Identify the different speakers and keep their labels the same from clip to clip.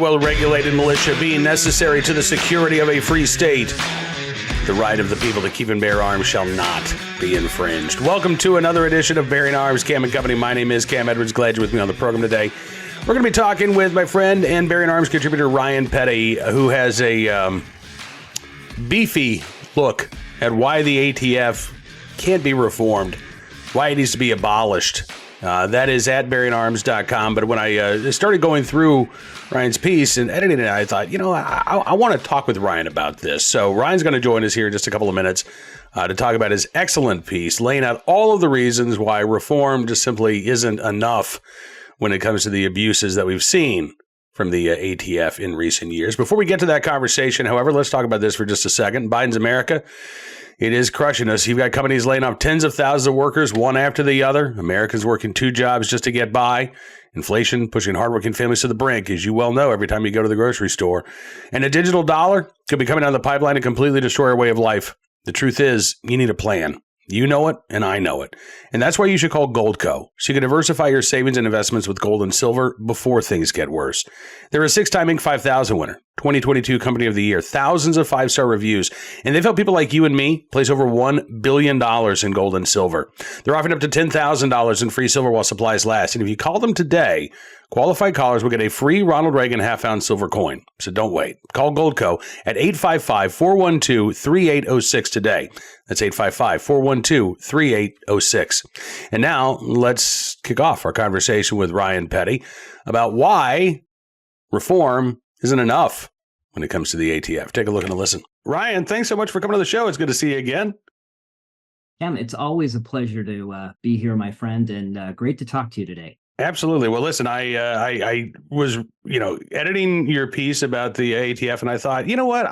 Speaker 1: well-regulated militia being necessary to the security of a free state. The right of the people to keep and bear arms shall not be infringed. Welcome to another edition of Bearing Arms, Cam and Company. My name is Cam Edwards. Glad you're with me on the program today. We're going to be talking with my friend and Bearing Arms contributor Ryan Petty, who has a beefy look at why the ATF can't be reformed, why it needs to be abolished. That is at bearingarms.com. But when I started going through Ryan's piece and editing it, I thought, I want to talk with Ryan about this. So Ryan's going to join us here in just a couple of minutes to talk about his excellent piece, laying out all of the reasons why reform just simply isn't enough when it comes to the abuses that we've seen from the ATF in recent years. Before we get to that conversation, however, let's talk about this for just a second. Biden's America. It is crushing us. You've got companies laying off tens of thousands of workers, one after the other. Americans working two jobs just to get by. Inflation pushing hardworking families to the brink, as you well know, every time you go to the grocery store. And a digital dollar could be coming down the pipeline to completely destroy our way of life. The truth is, you need a plan. You know it, and I know it. And that's why you should call Goldco, so you can diversify your savings and investments with gold and silver before things get worse. They're a 6-time Inc. 5000 winner, 2022 Company of the Year, thousands of 5-star reviews, and they've helped people like you and me place over $1 billion in gold and silver. They're offering up to $10,000 in free silver while supplies last, and if you call them today, qualified callers will get a free Ronald Reagan half-ounce silver coin. So don't wait. Call Goldco at 855-412-3806 today. That's 855-412-3806. And now let's kick off our conversation with Ryan Petty about why reform isn't enough when it comes to the ATF. Take a look and a listen. Ryan, thanks so much for coming to the show. It's good to see you again.
Speaker 2: Cam, it's always a pleasure to be here, my friend, and great to talk to you today.
Speaker 1: Absolutely. Well, listen, I was, editing your piece about the ATF, and I thought, you know what,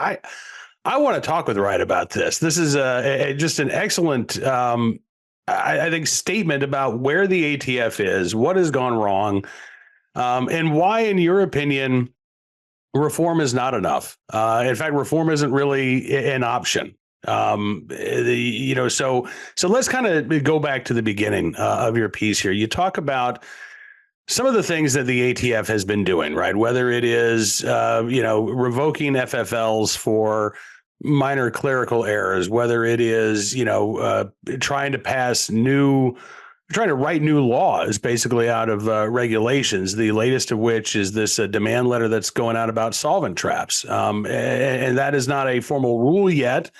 Speaker 1: I want to talk with Ryan about this. This is just an excellent, I think, statement about where the ATF is, what has gone wrong, and why, in your opinion, reform is not enough. In fact, reform isn't really an option. So let's kind of go back to the beginning of your piece here. You talk about some of the things that the ATF has been doing, right? Whether it is, revoking FFLs for minor clerical errors, whether it is, trying to write new laws basically out of regulations, the latest of which is this demand letter that's going out about solvent traps. And that is not a formal rule yet.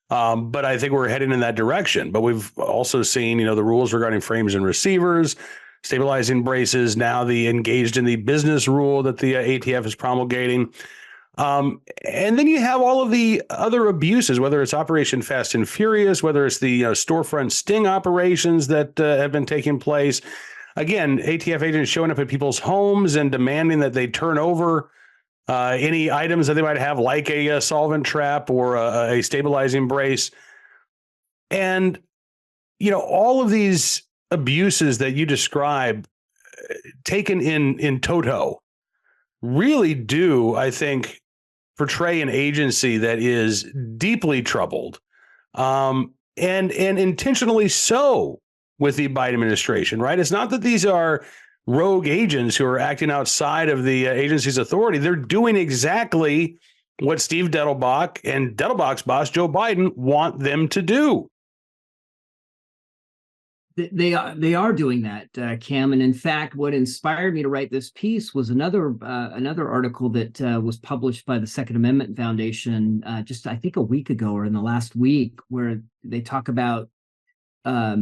Speaker 1: But I think we're heading in that direction. But we've also seen, the rules regarding frames and receivers, stabilizing braces, now the engaged in the business rule that the ATF is promulgating. And then you have all of the other abuses, whether it's Operation Fast and Furious, whether it's the storefront sting operations that have been taking place. Again, ATF agents showing up at people's homes and demanding that they turn over any items that they might have, like a solvent trap or a stabilizing brace. And, all of these abuses that you describe taken in toto really do, I think, portray an agency that is deeply troubled and intentionally so with the Biden administration, right? It's not that these are rogue agents who are acting outside of the agency's authority. They're doing exactly what Steve Dettelbach and Dettelbach's boss, Joe Biden, want them to do.
Speaker 2: They are doing that, Cam. And in fact, what inspired me to write this piece was another article that was published by the Second Amendment Foundation just, I think, a week ago or in the last week, where they talk about a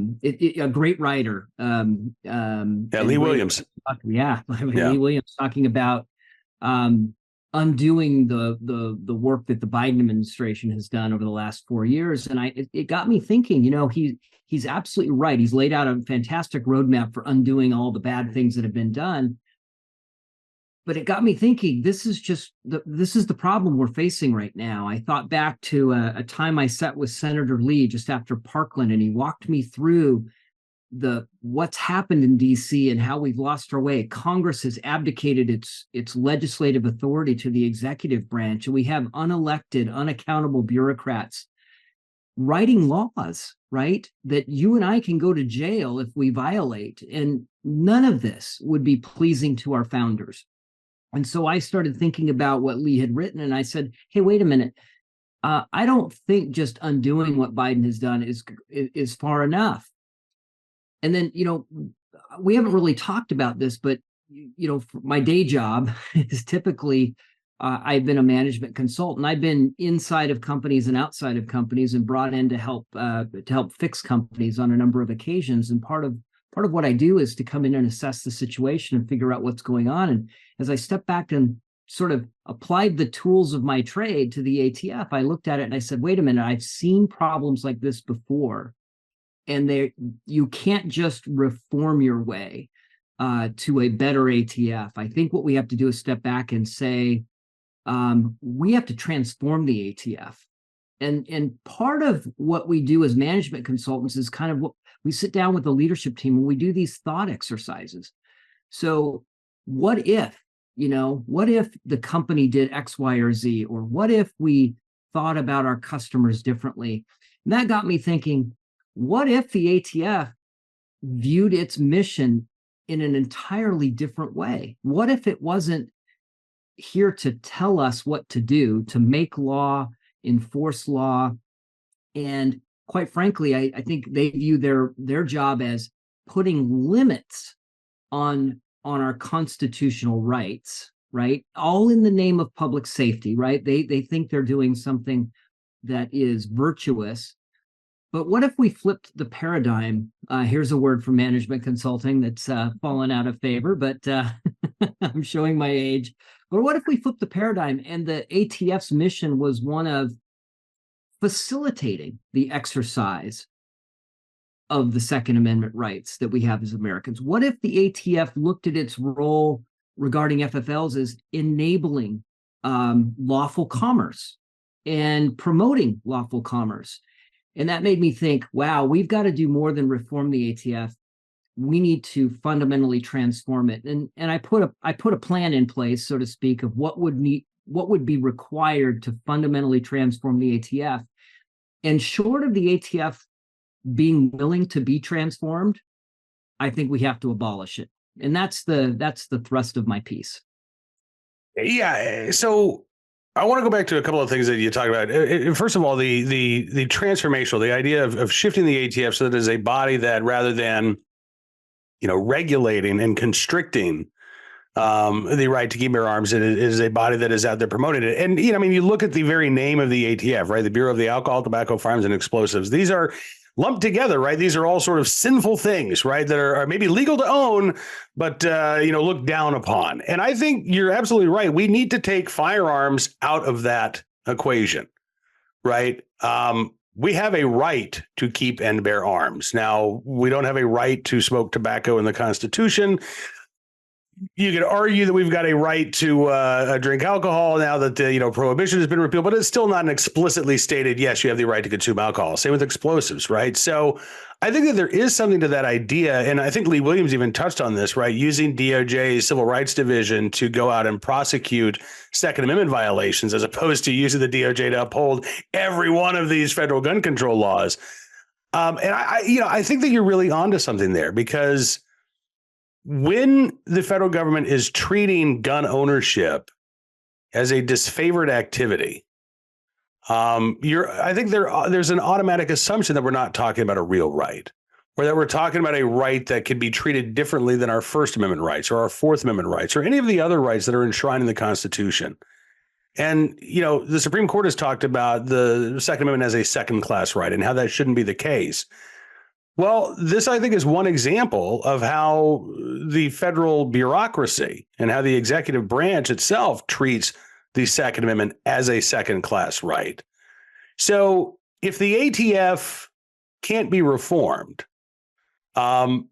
Speaker 2: great writer, Lee
Speaker 1: Williams.
Speaker 2: Lee Williams, talking about undoing the work that the Biden administration has done over the last 4 years, and it got me thinking. He's absolutely right. He's laid out a fantastic roadmap for undoing all the bad things that have been done. But it got me thinking, this is the problem we're facing right now. I thought back to a time I sat with Senator Lee just after Parkland, and he walked me through what's happened in DC and how we've lost our way. Congress has abdicated its legislative authority to the executive branch, and we have unelected, unaccountable bureaucrats writing laws, right, that you and I can go to jail if we violate. And none of this would be pleasing to our founders. And so I started thinking about what Lee had written, and I said, hey, wait a minute. I don't think just undoing what Biden has done is far enough. And then, we haven't really talked about this, but my day job is typically I've been a management consultant. I've been inside of companies and outside of companies and brought in to help fix companies on a number of occasions. And part of what I do is to come in and assess the situation and figure out what's going on. And as I step back and sort of applied the tools of my trade to the ATF, I looked at it and I said, wait a minute, I've seen problems like this before. And you can't just reform your way to a better ATF. I think what we have to do is step back and say, we have to transform the ATF. And part of what we do as management consultants is kind of what we sit down with the leadership team and we do these thought exercises. So what if the company did X, Y, or Z? Or what if we thought about our customers differently? And that got me thinking, what if the ATF viewed its mission in an entirely different way? What if it wasn't here to tell us what to do, to make law, enforce law? And quite frankly, I think they view their job as putting limits on our constitutional rights, right? All in the name of public safety, right? They think they're doing something that is virtuous. But what if we flipped the paradigm? Here's a word from management consulting that's fallen out of favor, but I'm showing my age. But what if we flipped the paradigm and the ATF's mission was one of facilitating the exercise of the Second Amendment rights that we have as Americans? What if the ATF looked at its role regarding FFLs as enabling lawful commerce and promoting lawful commerce? And that made me think, wow, we've got to do more than reform the ATF. We need to fundamentally transform it. And I put a plan in place, so to speak, of what would be required to fundamentally transform the ATF. And short of the ATF being willing to be transformed, I think we have to abolish it. And that's the thrust of my piece.
Speaker 1: Yeah. So I want to go back to a couple of things that you talked about. First of all, the transformational, the idea of shifting the ATF so that it is a body that, rather than regulating and constricting the right to keep bear arms, it is a body that is out there promoting it. And you look at the very name of the ATF, right? The Bureau of the Alcohol, Tobacco, Firearms, and Explosives. These are lumped together, right? These are all sort of sinful things, right? That are maybe legal to own, but looked down upon. And I think you're absolutely right. We need to take firearms out of that equation, right? We have a right to keep and bear arms. Now, we don't have a right to smoke tobacco in the Constitution. You could argue that we've got a right to drink alcohol now that prohibition has been repealed, but it's still not an explicitly stated, yes, you have the right to consume alcohol. Same with explosives, right? So I think that there is something to that idea. And I think Lee Williams even touched on this, right? Using DOJ's Civil Rights Division to go out and prosecute Second Amendment violations, as opposed to using the DOJ to uphold every one of these federal gun control laws. And I think that you're really onto something there, because when the federal government is treating gun ownership as a disfavored activity, I think there's an automatic assumption that we're not talking about a real right, or that we're talking about a right that could be treated differently than our First Amendment rights or our Fourth Amendment rights or any of the other rights that are enshrined in the Constitution. And, the Supreme Court has talked about the Second Amendment as a second-class right and how that shouldn't be the case. Well, this, I think, is one example of how the federal bureaucracy and how the executive branch itself treats the Second Amendment as a second-class right. So if the ATF can't be reformed, the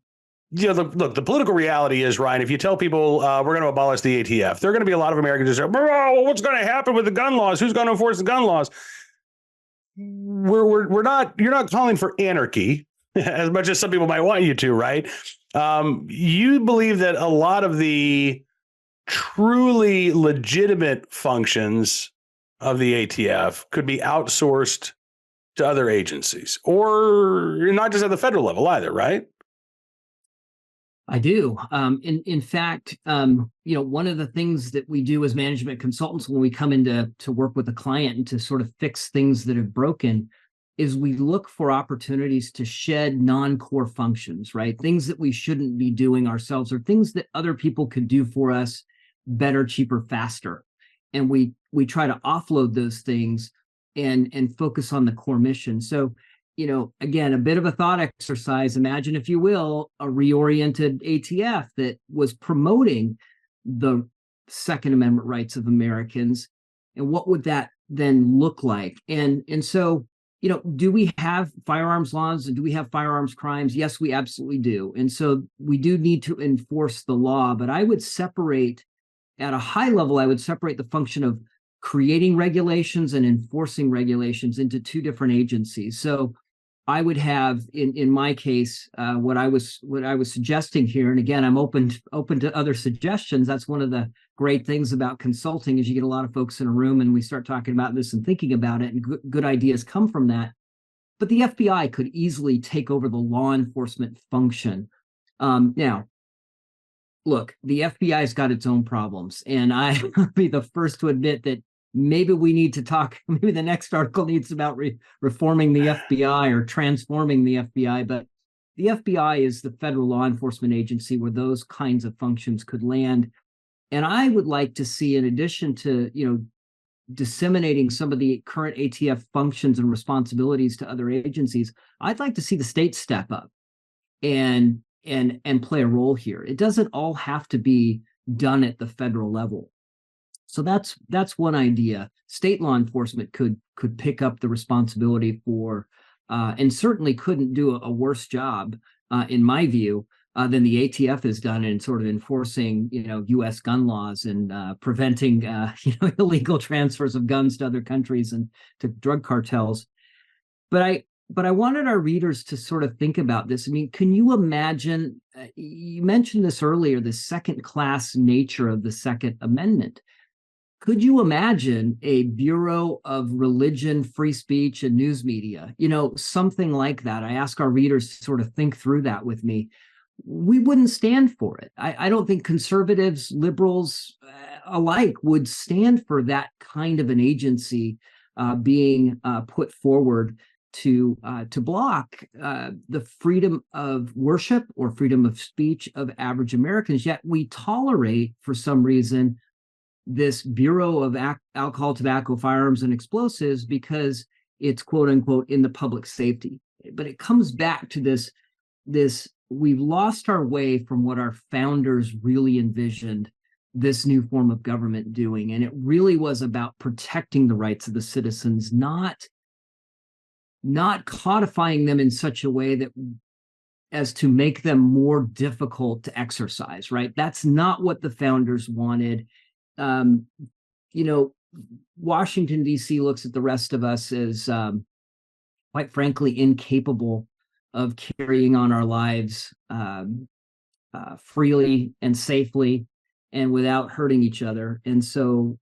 Speaker 1: political reality is, Ryan, if you tell people we're going to abolish the ATF, there are going to be a lot of Americans who say, "Bro, what's going to happen with the gun laws? Who's going to enforce the gun laws?" You're not calling for anarchy as much as some people might want you to, right? You believe that a lot of the truly legitimate functions of the ATF could be outsourced to other agencies, or not just at the federal level either, right?
Speaker 2: I do. In fact, one of the things that we do as management consultants when we come in to work with a client and to sort of fix things that have broken is we look for opportunities to shed non-core functions, right? Things that we shouldn't be doing ourselves or things that other people could do for us better, cheaper, faster. And we try to offload those things and focus on the core mission. So again, a bit of a thought exercise. Imagine, if you will, a reoriented ATF that was promoting the Second Amendment rights of Americans. And what would that then look like? And so, do we have firearms laws and do we have firearms crimes? Yes, we absolutely do. And so we do need to enforce the law. But I would separate, at a high level, I would separate the function of creating regulations and enforcing regulations into two different agencies. So I would have, in my case, what I was suggesting here, and again, I'm open to other suggestions. That's one of the great things about consulting, is you get a lot of folks in a room and we start talking about this and thinking about it, and good ideas come from that. But the FBI could easily take over the law enforcement function. Now, look, the FBI's got its own problems, and I'll be the first to admit that maybe we need to talk, maybe the next article needs about reforming the FBI or transforming the FBI, but the FBI is the federal law enforcement agency where those kinds of functions could land. And I would like to see, in addition to, disseminating some of the current ATF functions and responsibilities to other agencies, I'd like to see the state step up and play a role here. It doesn't all have to be done at the federal level. So that's one idea. State law enforcement could pick up the responsibility for, and certainly couldn't do a worse job, in my view, than the ATF has done in sort of enforcing, U.S. gun laws and preventing, illegal transfers of guns to other countries and to drug cartels. But I wanted our readers to sort of think about this. I mean, can you imagine? You mentioned this earlier, the second-class nature of the Second Amendment. Could you imagine a Bureau of Religion, Free Speech, and News Media? Something like that. I ask our readers to sort of think through that with me. We wouldn't stand for it. I don't think conservatives, liberals alike would stand for that kind of an agency being put forward to block the freedom of worship or freedom of speech of average Americans. Yet we tolerate, for some reason, this Bureau of Alcohol, Tobacco, Firearms, and Explosives because it's quote unquote in the public safety. But it comes back to this we've lost our way from what our founders really envisioned this new form of government doing. And it really was about protecting the rights of the citizens, not codifying them in such a way that as to make them more difficult to exercise, right? That's not what the founders wanted. Washington, D.C. looks at the rest of us as, quite frankly, incapable of carrying on our lives freely and safely and without hurting each other. And so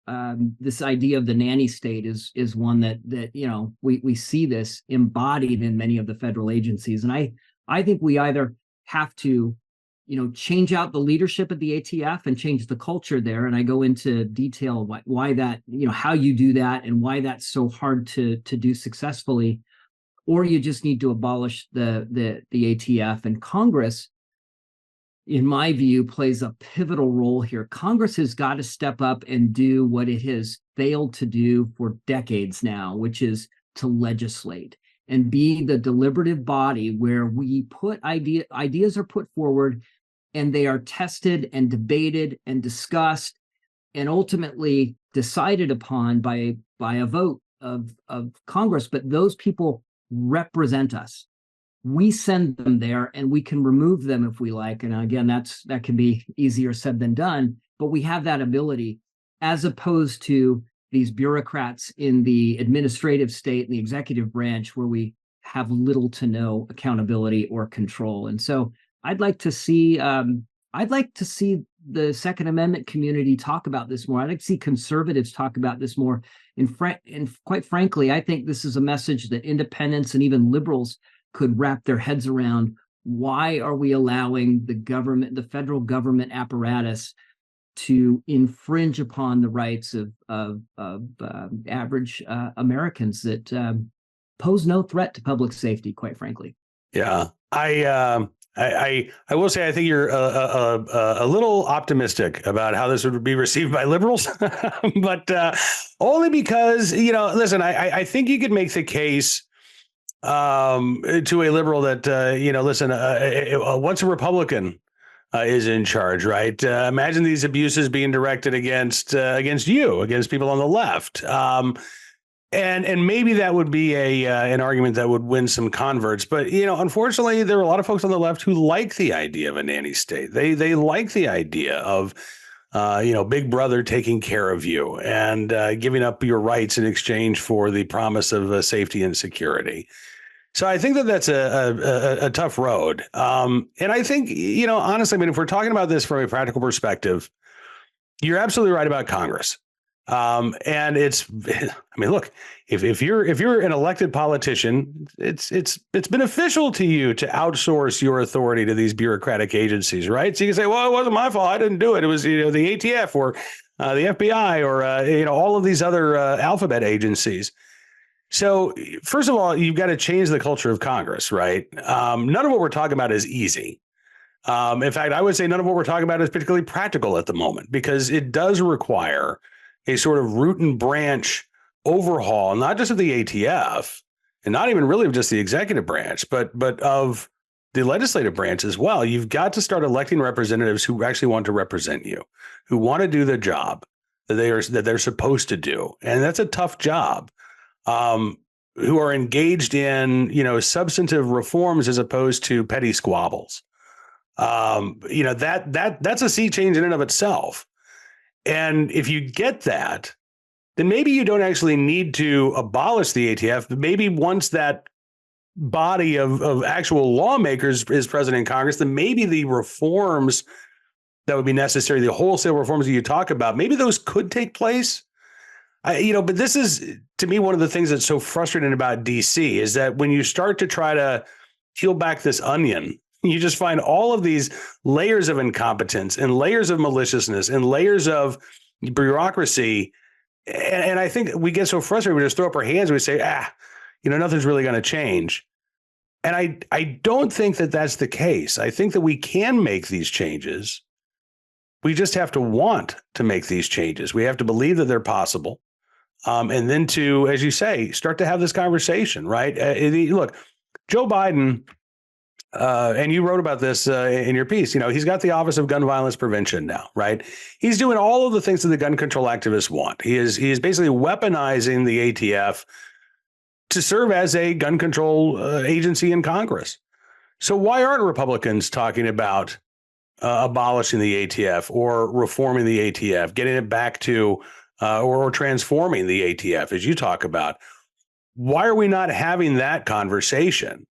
Speaker 2: this idea of the nanny state is one that we see this embodied in many of the federal agencies. And I think we either have to change out the leadership at the ATF and change the culture there. And I go into detail why that, how you do that and why that's so hard to do successfully. Or you just need to abolish the ATF. And Congress, in my view, plays a pivotal role here. Congress has got to step up and do what it has failed to do for decades now, which is to legislate and be the deliberative body where we put ideas are put forward and they are tested and debated and discussed and ultimately decided upon by a vote of Congress. But those people represent us. We send them there and we can remove them if we like. And again, that can be easier said than done, but we have that ability, as opposed to these bureaucrats in the administrative state and the executive branch where we have little to no accountability or control. And so I'd like to see the Second Amendment community talk about this more. I'd like to see conservatives talk about this more. And quite frankly, I think this is a message that independents and even liberals could wrap their heads around why are we allowing the federal government apparatus to infringe upon the rights of average Americans that pose no threat to public safety, quite frankly?
Speaker 1: Yeah, I will say I think you're a little optimistic about how this would be received by liberals, but only because, listen, I think you could make the case to a liberal that listen, once a Republican is in charge, right? Imagine these abuses being directed against you, against people on the left. And maybe that would be an argument that would win some converts. But, unfortunately, there are a lot of folks on the left who like the idea of a nanny state. They like the idea of, Big Brother taking care of you and giving up your rights in exchange for the promise of safety and security. So I think that that's a tough road. And I think, honestly, if we're talking about this from a practical perspective, you're absolutely right about Congress. And look, if you're an elected politician, it's beneficial to you to outsource your authority to these bureaucratic agencies, right? So you can say, well, it wasn't my fault. I didn't do it. It was, the ATF or the FBI or, all of these other alphabet agencies. So first of all, you've got to change the culture of Congress, right? None of what we're talking about is easy. In fact, I would say none of what we're talking about is particularly practical at the moment, because it does require a sort of root and branch overhaul, not just of the ATF and not even really of just the executive branch, but of the legislative branch as well. You've got to start electing representatives who actually want to represent you, who want to do the job that they're supposed to do. And that's a tough job. Who are engaged in, substantive reforms as opposed to petty squabbles. That's a sea change in and of itself. And if you get that, then maybe you don't actually need to abolish the ATF, but maybe once that body of actual lawmakers is present in Congress, then maybe the reforms that would be necessary, the wholesale reforms that you talk about, maybe those could take place. But this is, to me, one of the things that's so frustrating about DC is that when you start to try to peel back this onion, you just find all of these layers of incompetence and layers of maliciousness and layers of bureaucracy. And I think we get so frustrated, we just throw up our hands and we say, nothing's really going to change. And I don't think that that's the case. I think that we can make these changes. We just have to want to make these changes. We have to believe that they're possible. And then to, as you say, start to have this conversation, right? Look, Joe Biden, and you wrote about this in your piece, he's got the Office of Gun Violence Prevention now, right? He's doing all of the things that the gun control activists want. He is basically weaponizing the ATF to serve as a gun control agency in Congress. So why aren't Republicans talking about abolishing the ATF or reforming the ATF, getting it back to or transforming the ATF, as you talk about? Why are we not having that conversation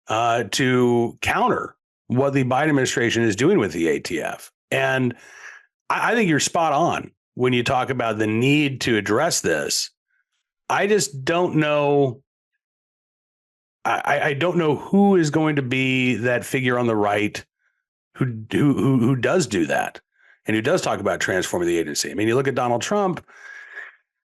Speaker 1: to counter what the Biden administration is doing with the ATF? And I think you're spot on when you talk about the need to address this. I just don't know. I don't know who is going to be that figure on the right who does do that and who does talk about transforming the agency. I mean, you look at Donald Trump.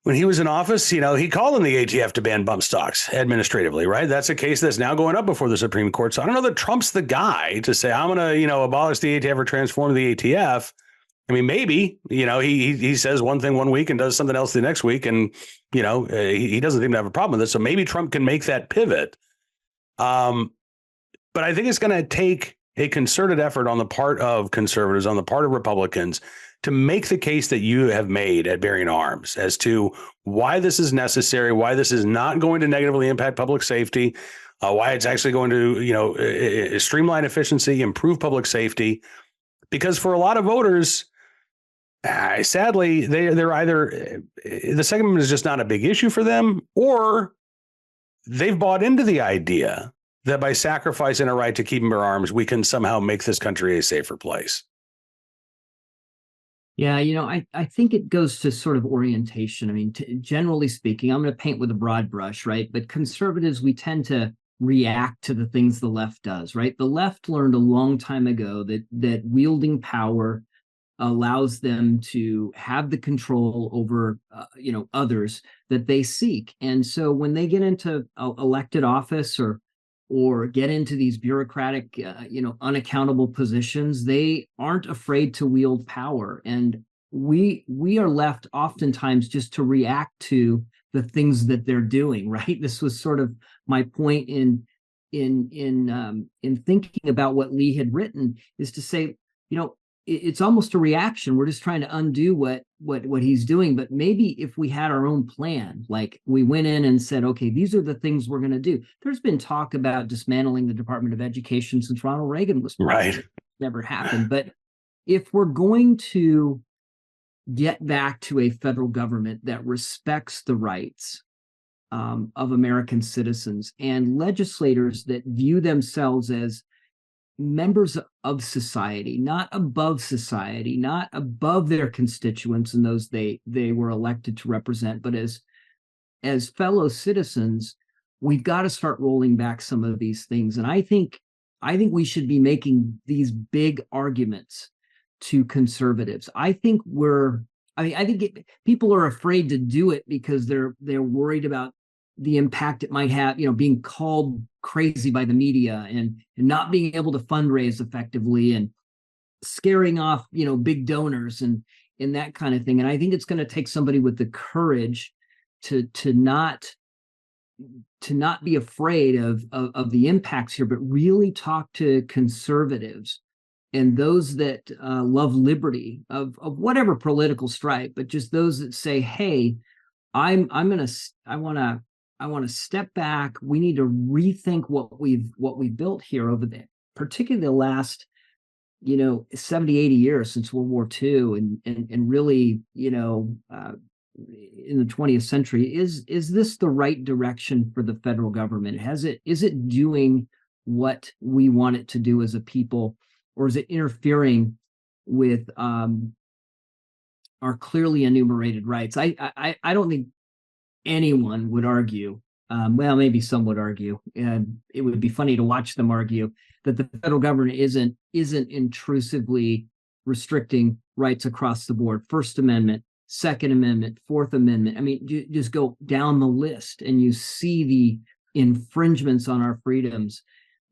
Speaker 1: When he was in office, he called on the ATF to ban bump stocks administratively, right? That's a case that's now going up before the Supreme Court. So I don't know that Trump's the guy to say, I'm going to, abolish the ATF or transform the ATF. I mean, maybe, he says one thing one week and does something else the next week. And, he doesn't seem to have a problem with it. So maybe Trump can make that pivot. But I think it's going to take a concerted effort on the part of conservatives, on the part of Republicans, to make the case that you have made at Bearing Arms as to why this is necessary, why this is not going to negatively impact public safety, why it's actually going to, streamline efficiency, improve public safety. Because for a lot of voters, sadly, they're either the Second Amendment is just not a big issue for them, or they've bought into the idea that by sacrificing a right to keep and bear arms, we can somehow make this country a safer place.
Speaker 2: Yeah, I think it goes to sort of orientation. I mean, generally speaking, I'm going to paint with a broad brush, right? But conservatives, we tend to react to the things the left does, right? The left learned a long time ago that wielding power allows them to have the control over others that they seek. And so when they get into elected office or get into these bureaucratic unaccountable positions, they aren't afraid to wield power. And we are left oftentimes just to react to the things that they're doing, right? This was sort of my point in thinking about what Lee had written, is to say, it's almost a reaction. We're just trying to undo what he's doing. But maybe if we had our own plan, like we went in and said, okay, these are the things we're going to do. There's been talk about dismantling the Department of Education since Ronald Reagan was president.
Speaker 1: Right.
Speaker 2: Never happened. But if we're going to get back to a federal government that respects the rights of American citizens, and legislators that view themselves as members of society, not above society, not above their constituents and those they were elected to represent, but as fellow citizens, we've got to start rolling back some of these things. And I think we should be making these big arguments to conservatives. People are afraid to do it because they're worried about the impact it might have, being called crazy by the media and not being able to fundraise effectively and scaring off, big donors and that kind of thing. And I think it's going to take somebody with the courage to not be afraid of the impacts here, but really talk to conservatives and those that love liberty of whatever political stripe, but just those that say, hey, I want to step back. We need to rethink what we've built here over there, particularly the last 70, 80 years since World War II, and really in the 20th century. Is this the right direction for the federal government? Is it doing what we want it to do as a people, or is it interfering with our clearly enumerated rights? I don't think anyone would argue, well, maybe some would argue, and it would be funny to watch them argue, that the federal government isn't intrusively restricting rights across the board. First Amendment, Second Amendment, Fourth Amendment. I mean, you just go down the list and you see the infringements on our freedoms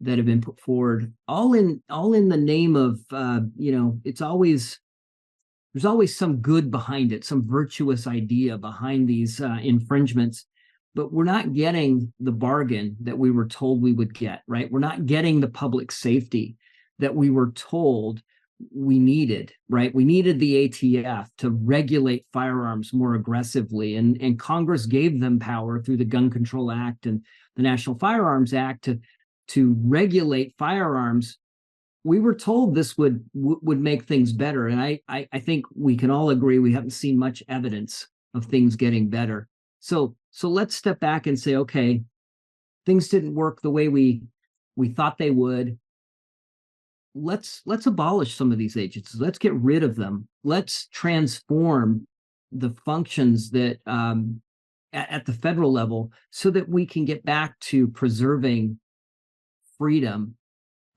Speaker 2: that have been put forward, all in the name of there's always some good behind it, some virtuous idea behind these infringements, but we're not getting the bargain that we were told we would get, right? We're not getting the public safety that we were told we needed, right? We needed the ATF to regulate firearms more aggressively, and Congress gave them power through the Gun Control Act and the National Firearms Act to regulate firearms. We were told this would make things better. And I think we can all agree we haven't seen much evidence of things getting better. So let's step back and say, okay, things didn't work the way we thought they would. Let's abolish some of these agencies. Let's get rid of them. Let's transform the functions that at the federal level so that we can get back to preserving freedom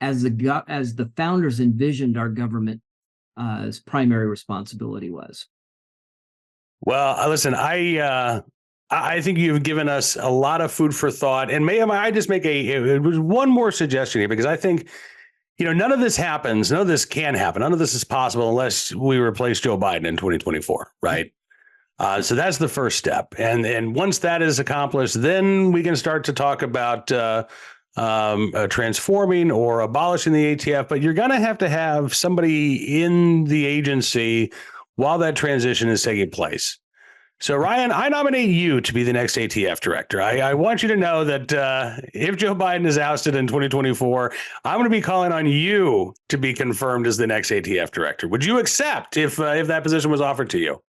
Speaker 2: as the founders envisioned our government as primary responsibility was.
Speaker 1: Well, listen, I think you've given us a lot of food for thought, and may I just make one more suggestion here, because I think none of this happens, none of this can happen, none of this is possible unless we replace Joe Biden in 2024, right? So that's the first step, and once that is accomplished, then we can start to talk about transforming or abolishing the ATF, but you're going to have somebody in the agency while that transition is taking place. So, Ryan, I nominate you to be the next ATF director. I want you to know that if Joe Biden is ousted in 2024, I'm going to be calling on you to be confirmed as the next ATF director. Would you accept if that position was offered to you?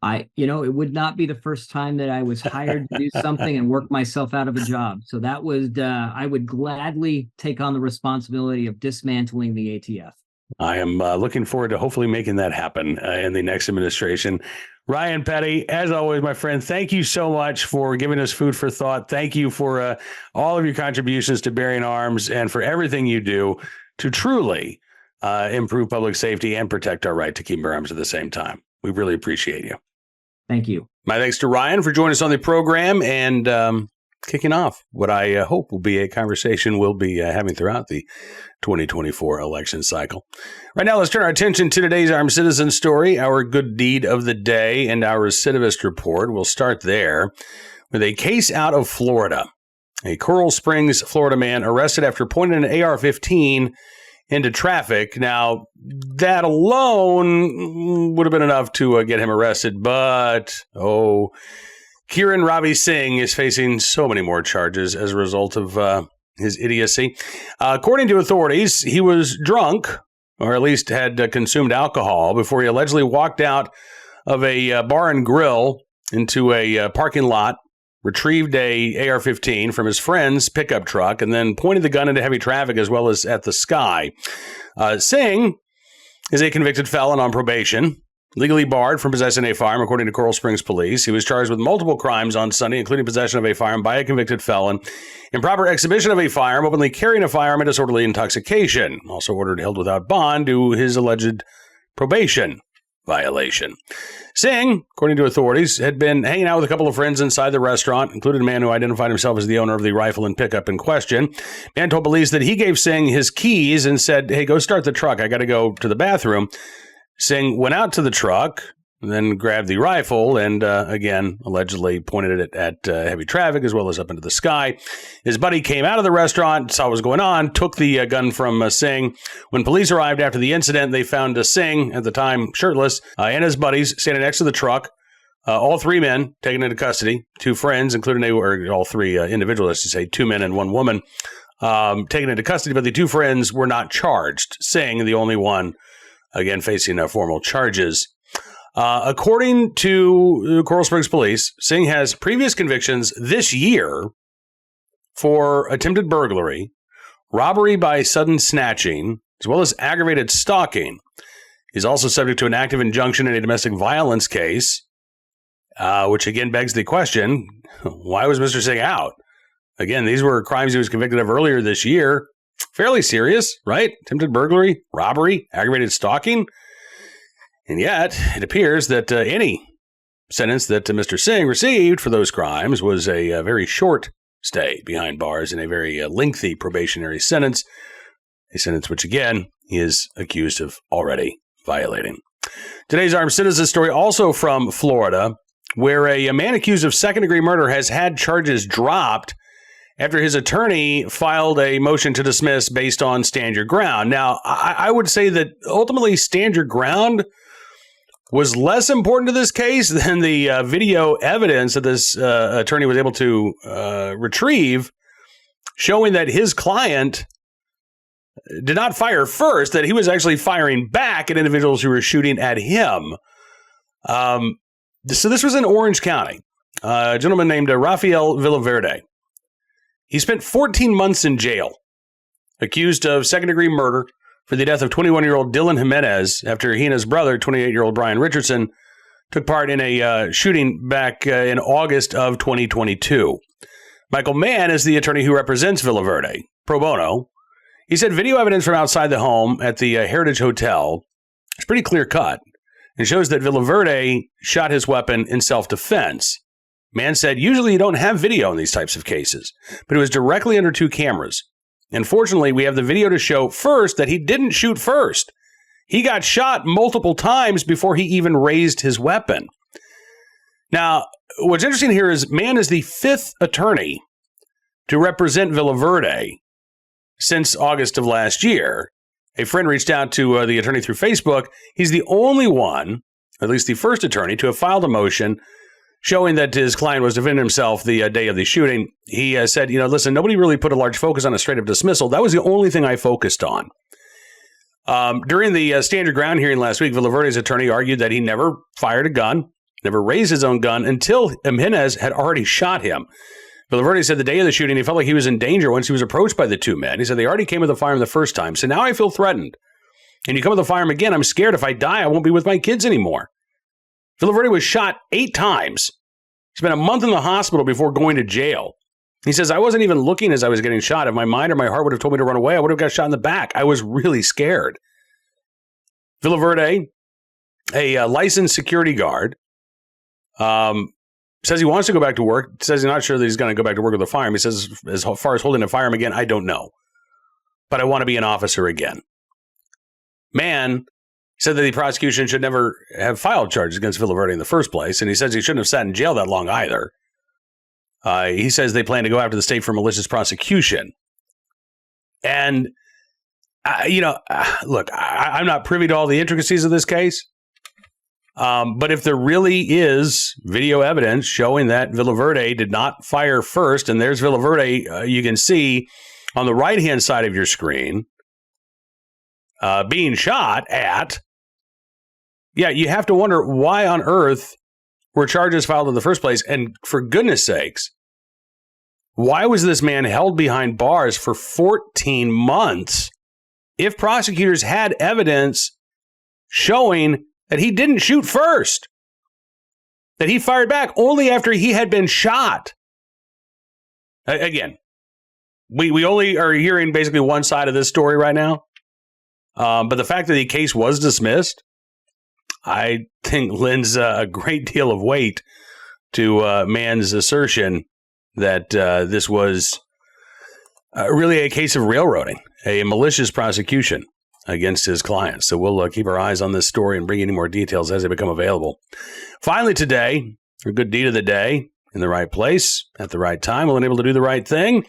Speaker 2: It would not be the first time that I was hired to do something and work myself out of a job. So that was, I would gladly take on the responsibility of dismantling the ATF.
Speaker 1: I am looking forward to hopefully making that happen in the next administration. Ryan Petty, as always, my friend, thank you so much for giving us food for thought. Thank you for all of your contributions to Bearing Arms and for everything you do to truly improve public safety and protect our right to keep and bear arms at the same time. We really appreciate you.
Speaker 2: Thank you.
Speaker 1: My thanks to Ryan for joining us on the program and kicking off what I hope will be a conversation we'll be having throughout the 2024 election cycle. Right now, let's turn our attention to today's Armed Citizen story, our good deed of the day, and our recidivist report. We'll start there with a case out of Florida. A Coral Springs, Florida man arrested after pointing an AR-15 into traffic. Now, that alone would have been enough to get him arrested, but, Kiran Ravi Singh is facing so many more charges as a result of his idiocy. According to authorities, he was drunk, or at least had consumed alcohol, before he allegedly walked out of a bar and grill into a parking lot, retrieved a AR-15 from his friend's pickup truck, and then pointed the gun into heavy traffic as well as at the sky. Singh is a convicted felon on probation, legally barred from possessing a firearm, according to Coral Springs police. He was charged with multiple crimes on Sunday, including possession of a firearm by a convicted felon, improper exhibition of a firearm, openly carrying a firearm, and disorderly intoxication. Also ordered held without bond due to his alleged probation violation. Singh, according to authorities, had been hanging out with a couple of friends inside the restaurant, including a man who identified himself as the owner of the rifle and pickup in question. Man told police that he gave Singh his keys and said, "Hey, go start the truck. I got to go to the bathroom." Singh went out to the truck, then grabbed the rifle and, again, allegedly pointed it at heavy traffic as well as up into the sky. His buddy came out of the restaurant, saw what was going on, took the gun from Singh. When police arrived after the incident, they found Singh, at the time shirtless, and his buddies standing next to the truck. All three men taken into custody, two friends, including all three individuals, I should say, two men and one woman, taken into custody, but the two friends were not charged. Singh, the only one, again, facing formal charges. According to Coral Springs Police, Singh has previous convictions this year for attempted burglary, robbery by sudden snatching, as well as aggravated stalking. He's also subject to an active injunction in a domestic violence case, which again begs the question, why was Mr. Singh out? Again, these were crimes he was convicted of earlier this year. Fairly serious, right? Attempted burglary, robbery, aggravated stalking. And yet, it appears that any sentence that Mr. Singh received for those crimes was a very short stay behind bars and a very lengthy probationary sentence, a sentence which, again, he is accused of already violating. Today's Armed Citizen story also from Florida, where a man accused of second-degree murder has had charges dropped after his attorney filed a motion to dismiss based on stand your ground. Now, I would say that ultimately stand your ground was less important to this case than the video evidence that this attorney was able to retrieve, showing that his client did not fire first, that he was actually firing back at individuals who were shooting at him. So this was in Orange County. A gentleman named Rafael Villaverde. He spent 14 months in jail, accused of second-degree murder for the death of 21-year-old Dylan Jimenez after he and his brother, 28-year-old Brian Richardson, took part in a shooting back in August of 2022. Michael Mann is the attorney who represents Villaverde, pro bono. He said video evidence from outside the home at the Heritage Hotel is pretty clear-cut and shows that Villaverde shot his weapon in self-defense. Mann said, usually you don't have video in these types of cases, but it was directly under two cameras. And fortunately, we have the video to show first that he didn't shoot first. He got shot multiple times before he even raised his weapon. Now, what's interesting here is Mann is the fifth attorney to represent Villaverde since August of last year. A friend reached out to the attorney through Facebook. He's the only one, at least the first attorney, to have filed a motion showing that his client was defending himself the day of the shooting. He said, listen, nobody really put a large focus on a straight-up dismissal. That was the only thing I focused on. During the stand your ground hearing last week, Villaverde's attorney argued that he never fired a gun, never raised his own gun until Jimenez had already shot him. Villaverde said the day of the shooting, he felt like he was in danger once he was approached by the two men. He said they already came with a firearm the first time. So now I feel threatened. and you come with a firearm again, I'm scared if I die, I won't be with my kids anymore. Villaverde was shot 8 times. He spent a month in the hospital before going to jail. He says, I wasn't even looking as I was getting shot. If my mind or my heart would have told me to run away, I would have got shot in the back. I was really scared. Villaverde, a licensed security guard, says he wants to go back to work. Says he's not sure that he's going to go back to work with a firearm. He says, as far as holding a firearm again, I don't know. But I want to be an officer again. Man said that the prosecution should never have filed charges against Villaverde in the first place, and he says he shouldn't have sat in jail that long either. He says they plan to go after the state for malicious prosecution. And, look, I'm not privy to all the intricacies of this case, but if there really is video evidence showing that Villaverde did not fire first, and there's Villaverde, you can see on the right-hand side of your screen, being shot at, you have to wonder why on earth were charges filed in the first place. And for goodness sakes, why was this man held behind bars for 14 months if prosecutors had evidence showing that he didn't shoot first, that he fired back only after he had been shot? Again, we only are hearing basically one side of this story right now. But the fact that the case was dismissed, I think lends a great deal of weight to man's assertion that this was really a case of railroading, a malicious prosecution against his clients. So we'll keep our eyes on this story and bring you any more details as they become available. Finally today, a good deed of the day, in the right place, at the right time, willing and able to do the right thing.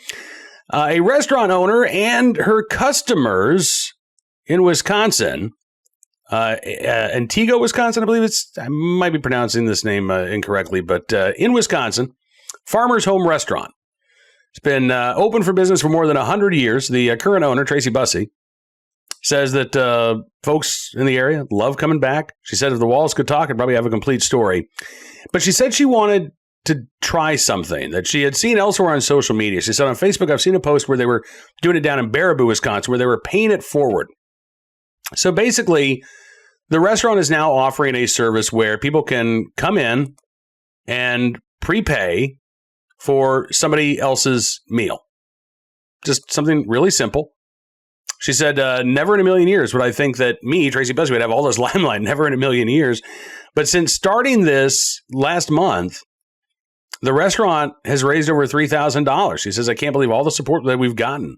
Speaker 1: A restaurant owner and her customers in Wisconsin, Antigua, Wisconsin, I believe I might be pronouncing this name incorrectly, but in Wisconsin, Farmer's Home Restaurant. It's been open for business for more than 100 years. The current owner, Tracy Bussey, says that folks in the area love coming back. She said if the walls could talk, I'd probably have a complete story. But she said she wanted to try something that she had seen elsewhere on social media. She said on Facebook, I've seen a post where they were doing it down in Baraboo, Wisconsin, where they were paying it forward. So basically, the restaurant is now offering a service where people can come in and prepay for somebody else's meal. Just something really simple. She said, never in a million years would I think that me, Tracy Bussey, would have all this limelight. Never in a million years. But since starting this last month, the restaurant has raised over $3,000. She says, I can't believe all the support that we've gotten.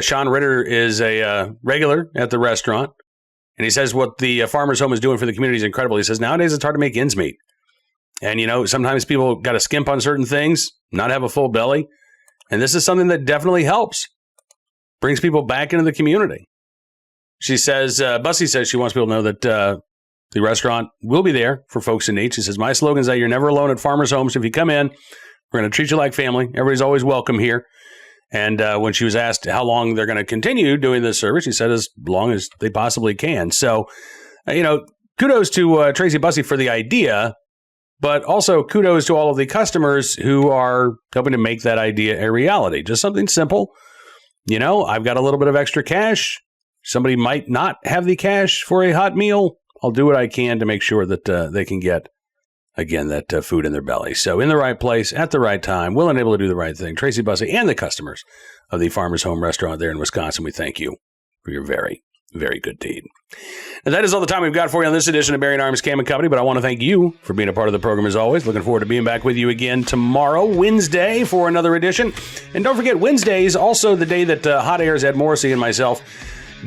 Speaker 1: Sean Ritter is a regular at the restaurant, and he says what the Farmer's Home is doing for the community is incredible. He says, nowadays it's hard to make ends meet. And, sometimes people got to skimp on certain things, not have a full belly. And this is something that definitely helps, brings people back into the community. She says, Bussey says she wants people to know that the restaurant will be there for folks in need. She says, my slogan is that you're never alone at Farmer's Home. So if you come in, we're going to treat you like family. Everybody's always welcome here. And when she was asked how long they're going to continue doing this service, she said as long as they possibly can. So, kudos to Tracy Bussey for the idea, but also kudos to all of the customers who are helping to make that idea a reality. Just something simple. I've got a little bit of extra cash. Somebody might not have the cash for a hot meal. I'll do what I can to make sure that they can get, again, that food in their belly. So in the right place, at the right time, willing and able to do the right thing. Tracy Bussey and the customers of the Farmer's Home Restaurant there in Wisconsin, we thank you for your very, very good deed. And that is all the time we've got for you on this edition of Bearing Arms Cam & Company, but I want to thank you for being a part of the program as always. Looking forward to being back with you again tomorrow, Wednesday, for another edition. And don't forget, Wednesday is also the day that Hot Air's Ed Morrissey and myself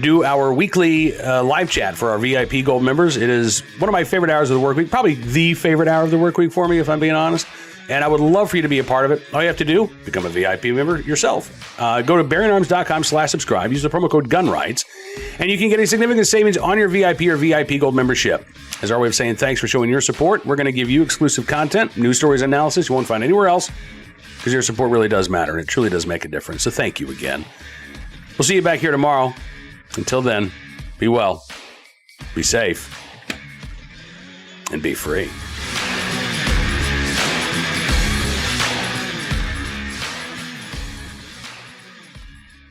Speaker 1: do our weekly live chat for our VIP Gold members. It is one of my favorite hours of the work week, probably the favorite hour of the work week for me, if I'm being honest. And I would love for you to be a part of it. All you have to do, become a VIP member yourself. Go to bearingarms.com/subscribe. Use the promo code GUNRIGHTS, and you can get a significant savings on your VIP or VIP Gold membership. As our way of saying thanks for showing your support, we're going to give you exclusive content, news stories, analysis you won't find anywhere else, because your support really does matter, and it truly does make a difference. So thank you again. We'll see you back here tomorrow. Until then, be well, be safe, and be free.